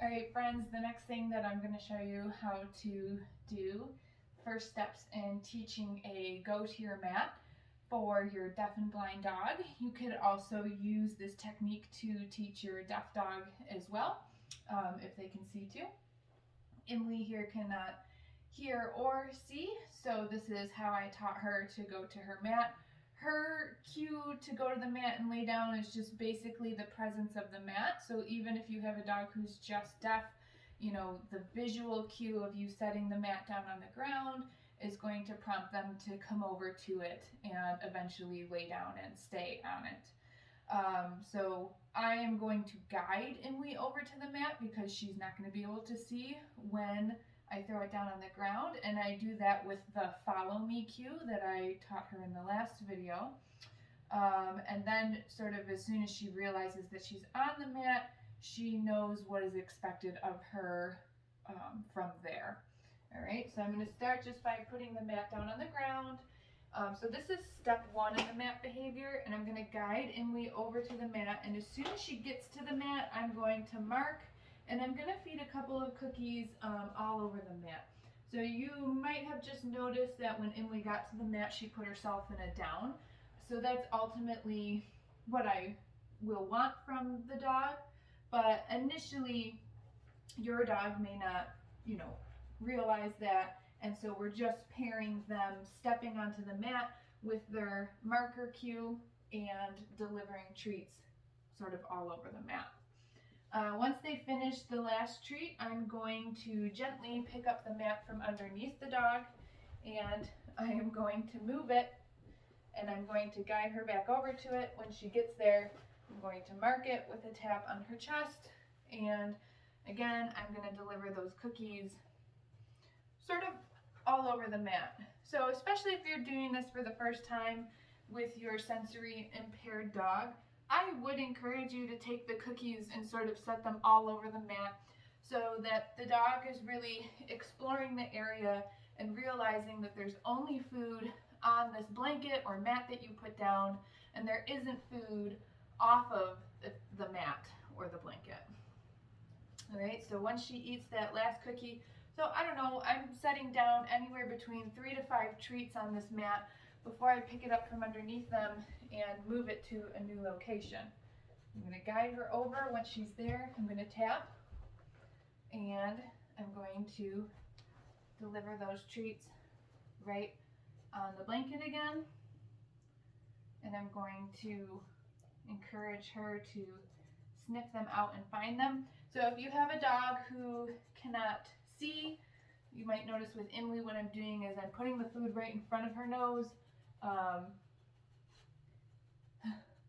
All right, friends, the next thing that I'm going to show you how to do, first steps in teaching a go to your mat for your deaf and blind dog. You could also use this technique to teach your deaf dog as well, if they can see too. Emily here cannot hear or see, so this is how I taught her to go to her mat. Her cue to go to the mat and lay down is just basically the presence of the mat. So even if you have a dog who's just deaf, you know, the visual cue of you setting the mat down on the ground is going to prompt them to come over to it and eventually lay down and stay on it. So I am going to guide Emily over to the mat because she's not going to be able to see when I throw it down on the ground, and I do that with the follow me cue that I taught her in the last video. And then sort of as soon as she realizes that she's on the mat, she knows what is expected of her from there. All right, so I'm going to start just by putting the mat down on the ground. So this is step one in the mat behavior, and I'm going to guide Emily over to the mat, and as soon as she gets to the mat, I'm going to mark, and I'm going to feed a couple of cookies all over the mat. So you might have just noticed that when Emily got to the mat, she put herself in a down. So that's ultimately what I will want from the dog, but initially your dog may not, you know, realize that, and so we're just pairing them stepping onto the mat with their marker cue and delivering treats sort of all over the mat. Once they finish the last treat, I'm going to gently pick up the mat from underneath the dog, and I am going to move it, and I'm going to guide her back over to it. When she gets there, I'm going to mark it with a tap on her chest, and again, I'm going to deliver those cookies sort of all over the mat. So especially if you're doing this for the first time with your sensory impaired dog, I would encourage you to take the cookies and sort of set them all over the mat so that the dog is really exploring the area and realizing that there's only food on this blanket or mat that you put down, and there isn't food off of the mat or the blanket. All right, so once she eats that last cookie, so I don't know, I'm setting down anywhere between 3 to 5 treats on this mat before I pick it up from underneath them and move it to a new location. I'm going to guide her over. Once she's there, I'm going to tap, and I'm going to deliver those treats right on the blanket again, and I'm going to encourage her to sniff them out and find them. So if you have a dog who cannot see, you might notice with Emily what I'm doing is I'm putting the food right in front of her nose.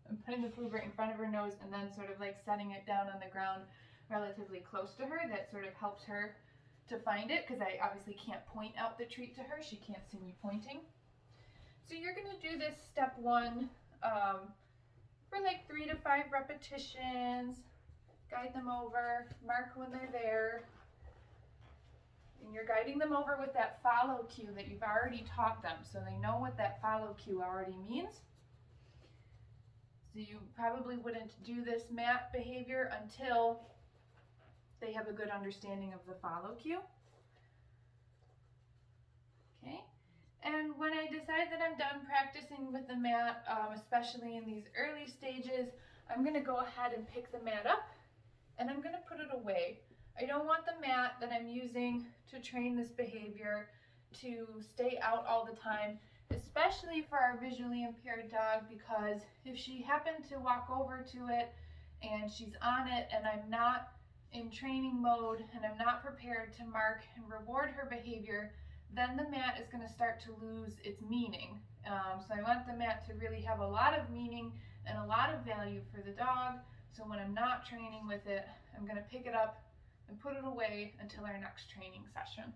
I'm putting the food right in front of her nose and then sort of like setting it down on the ground relatively close to her. That sort of helps her to find it because I obviously can't point out the treat to her. She can't see me pointing. So you're going to do this step one for like 3 to 5 repetitions. Guide them over, mark when they're there. And you're guiding them over with that follow cue that you've already taught them, so they know what that follow cue already means. So you probably wouldn't do this mat behavior until they have a good understanding of the follow cue. Okay, and when I decide that I'm done practicing with the mat, especially in these early stages, I'm going to go ahead and pick the mat up and I'm going to put it away. I don't want the mat that I'm using to train this behavior to stay out all the time, especially for our visually impaired dog, because if she happened to walk over to it and she's on it and I'm not in training mode and I'm not prepared to mark and reward her behavior, then the mat is going to start to lose its meaning. So I want the mat to really have a lot of meaning and a lot of value for the dog. So when I'm not training with it, I'm going to pick it up and put it away until our next training session.